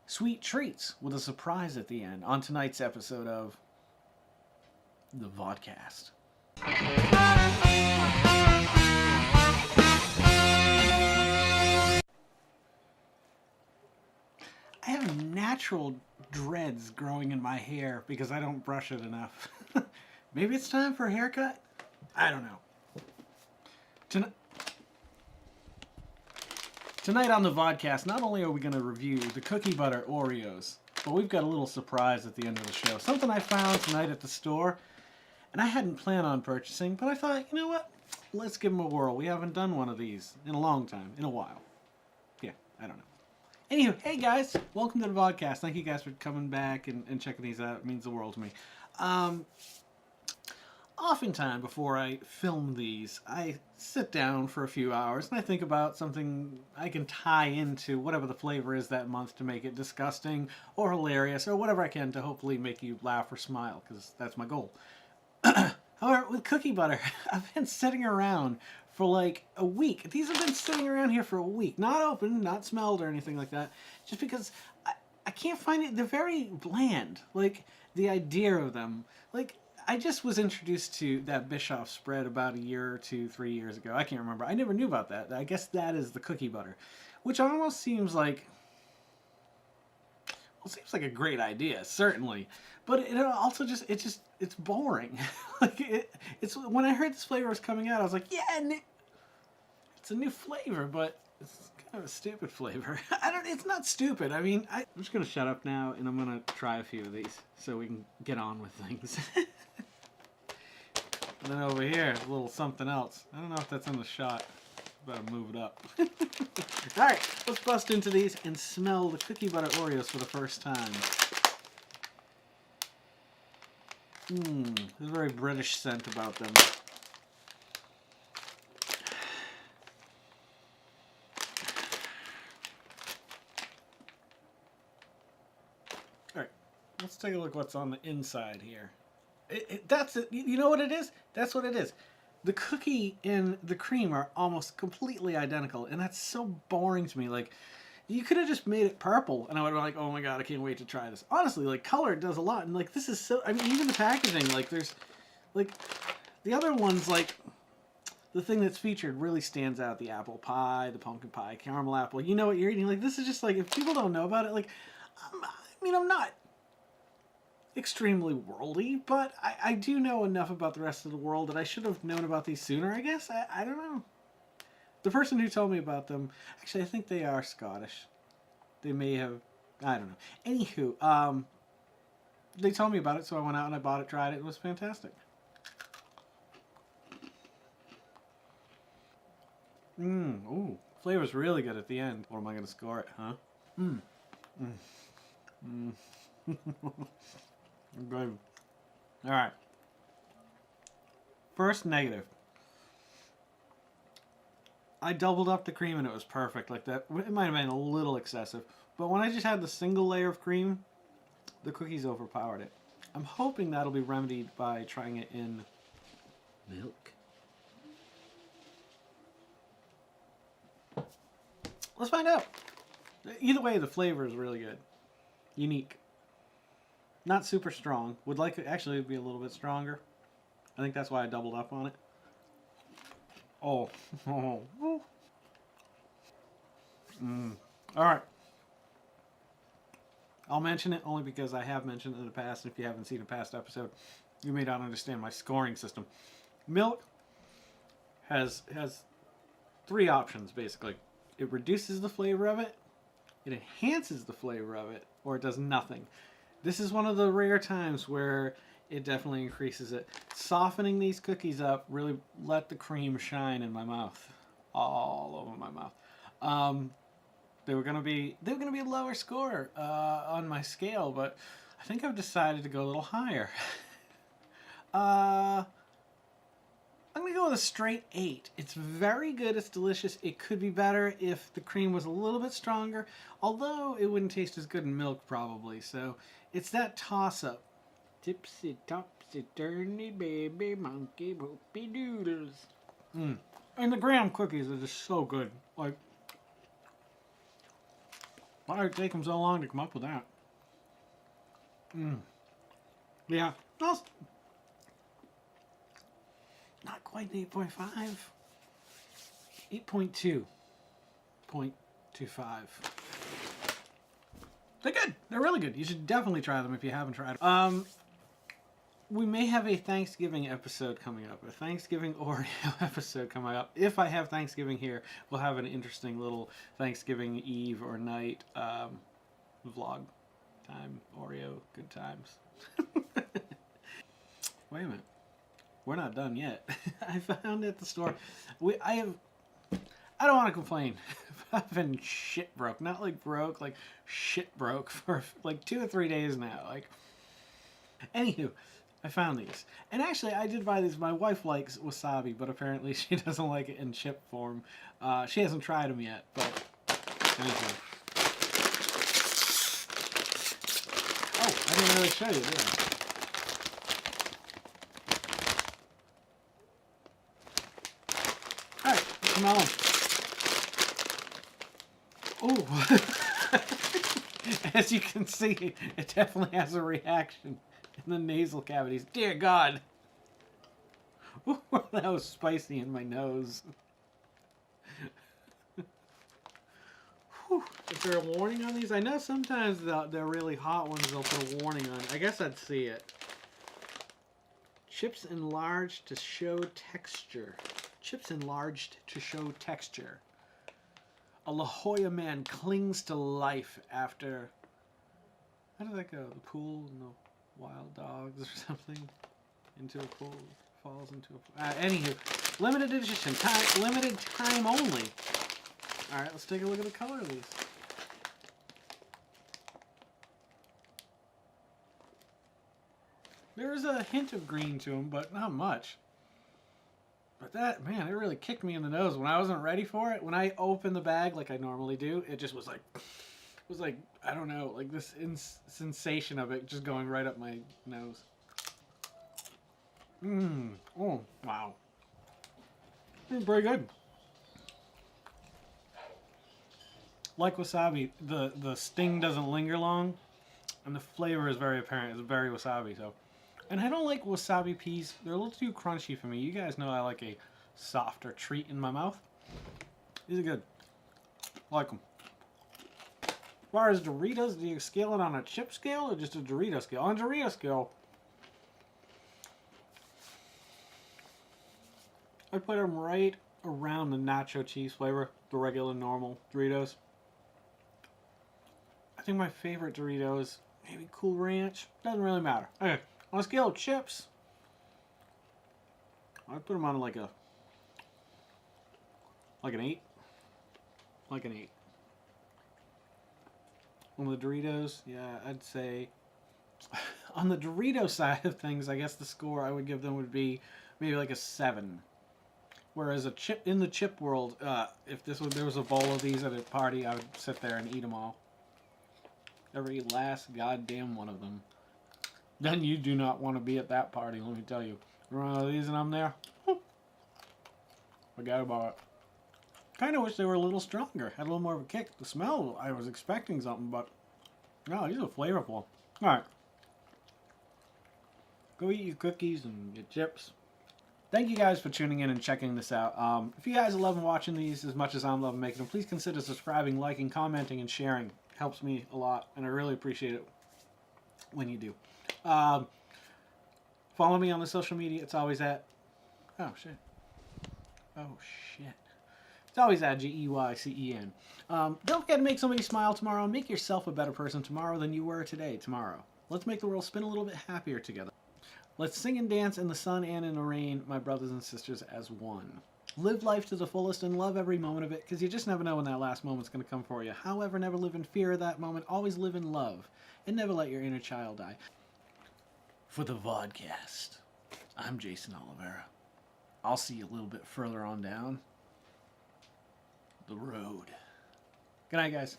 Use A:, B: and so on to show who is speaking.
A: sweet treats with a surprise at the end on tonight's episode of the Vodkast. I have natural dreads growing in my hair because I don't brush it enough. Maybe it's time for a haircut? I don't know. Tonight on the Vodkast, not only are we going to review the cookie butter Oreos, but we've got a little surprise at the end of the show. Something I found tonight at the store, and I hadn't planned on purchasing, but I thought, you know what? Let's give them a whirl. We haven't done one of these in a long time, in a while. Yeah, I don't know. Anywho, hey guys, welcome to the Vodkast. Thank you guys for coming back and checking these out. It means the world to me. Oftentimes before I film these, I sit down for a few hours and I think about something I can tie into whatever the flavor is that month to make it disgusting or hilarious or whatever I can to hopefully make you laugh or smile, because that's my goal. However, with cookie butter, I've been sitting around for like a week. These have been sitting around here for a week. Not open, not smelled or anything like that. Just because I can't find it. They're very bland. Like, the idea of them. Like, I just was introduced to that Bischoff spread about a year or 2, 3 years ago. I can't remember. I never knew about that. I guess that is the cookie butter. Which almost seems like... Well, it seems like a great idea, certainly. But it also just... It's boring. Like, it's when I heard this flavor was coming out, I was like, yeah, it's a new flavor, but it's kind of a stupid flavor. It's not stupid. I mean, I'm just going to shut up now, and I'm going to try a few of these so we can get on with things. And then over here, a little something else. I don't know if that's in the shot. Better move it up. Alright, let's bust into these and smell the cookie butter Oreos for the first time. There's a very British scent about them. Alright, let's take a look what's on the inside here. That's it. You know what it is? That's what it is. The cookie and the cream are almost completely identical, and that's so boring to me. Like, you could have just made it purple, and I would have been like, oh my god, I can't wait to try this. Honestly, like, color does a lot, and like, this is so... I mean, even the packaging, like, there's... Like, the other ones, like, the thing that's featured really stands out. The apple pie, the pumpkin pie, caramel apple. You know what you're eating. Like, this is just, like, if people don't know about it, like... I'm not extremely worldly, but I do know enough about the rest of the world that I should have known about these sooner, I guess. I don't know. The person who told me about them, actually, I think they are Scottish. They may have, I don't know. Anywho, they told me about it, so I went out and I bought it, tried it. It was fantastic. Ooh, flavor's really good at the end. What am I going to score it, huh? Good. Alright. First negative. I doubled up the cream and it was perfect. Like that. It might have been a little excessive. But when I just had the single layer of cream, the cookies overpowered it. I'm hoping that'll be remedied by trying it in milk. Let's find out. Either way, the flavor is really good. Unique. Not super strong. Would like it actually be a little bit stronger. I think that's why I doubled up on it. Oh. Alright. I'll mention it only because I have mentioned it in the past. If you haven't seen a past episode, you may not understand my scoring system. Milk has 3 options, basically. It reduces the flavor of it, it enhances the flavor of it, or it does nothing. This is one of the rare times where it definitely increases it. Softening these cookies up really let the cream shine in my mouth, all over my mouth. They were gonna be a lower score on my scale, but I think I've decided to go a little higher. I'm gonna go with a straight 8. It's very good. It's delicious. It could be better if the cream was a little bit stronger, although it wouldn't taste as good in milk probably. So it's that toss-up. Tipsy topsy turny baby monkey poopy doodles. And the graham cookies are just so good. Like, Why did it take them so long to come up with that? Yeah. Well, not quite an 8.5. 8.2.25. They're good. They're really good. You should definitely try them if you haven't tried them. We may have a Thanksgiving episode coming up, a Thanksgiving Oreo episode coming up. If I have Thanksgiving here, we'll have an interesting little Thanksgiving Eve or night vlog time. Oreo, good times. Wait a minute. We're not done yet. I found at the store. I don't want to complain. I've been shit broke. Not like broke, like shit broke for like 2 or 3 days now. Like, anywho, I found these. And actually, I did buy these. My wife likes wasabi, but apparently she doesn't like it in chip form. She hasn't tried them yet, but anyway. Oh, I didn't really show you, did I? Alright, smell them. Ooh. As you can see, it definitely has a reaction in the nasal cavities. Dear God. Ooh, that was spicy in my nose. Whew. Is there a warning on these? I know sometimes the really hot ones, they'll put a warning on it. I guess I'd see it. Chips enlarged to show texture. Chips enlarged to show texture. A La Jolla man clings to life after... How did that go? The pool and the wild dogs or something? Into a pool. Falls into a pool. Anywho. Limited edition. Limited time only. Alright, let's take a look at the color of these. There is a hint of green to them, but not much. But that, man, it really kicked me in the nose when I wasn't ready for it. When I opened the bag like I normally do, it just was like, I don't know, like this sensation of it just going right up my nose. Oh, wow. Very good. Like wasabi, the sting doesn't linger long, and the flavor is very apparent. It's very wasabi, so. And I don't like wasabi peas. They're a little too crunchy for me. You guys know I like a softer treat in my mouth. These are good. I like them. As far as Doritos, do you scale it on a chip scale or just a Dorito scale? On a Dorito scale, I put them right around the nacho cheese flavor, the regular normal Doritos. I think my favorite Doritos, maybe Cool Ranch. Doesn't really matter. Okay. On a scale of chips, I'd put them on like an 8. Like an 8. On the Doritos, yeah, I'd say on the Dorito side of things, I guess the score I would give them would be maybe like a 7. Whereas in the chip world, if there was a bowl of these at a party, I would sit there and eat them all. Every last goddamn one of them. Then you do not want to be at that party, let me tell you. One of these and I'm there. Forget about it. Kind of wish they were a little stronger. Had a little more of a kick. The smell, I was expecting something, but no, these are flavorful. Alright. Go eat your cookies and your chips. Thank you guys for tuning in and checking this out. If you guys are loving watching these as much as I'm loving making them, please consider subscribing, liking, commenting, and sharing. Helps me a lot, and I really appreciate it when you do. Follow me on the social media. It's always at... Oh, shit. Oh, shit. It's always at GEYCEN. Don't forget to make somebody smile tomorrow. Make yourself a better person tomorrow than you were today, tomorrow. Let's make the world spin a little bit happier together. Let's sing and dance in the sun and in the rain, my brothers and sisters, as one. Live life to the fullest and love every moment of it, because you just never know when that last moment's going to come for you. However, never live in fear of that moment. Always live in love. And never let your inner child die. For the Vodkast, I'm Jason Oliveira. I'll see you a little bit further on down the road. Good night, guys.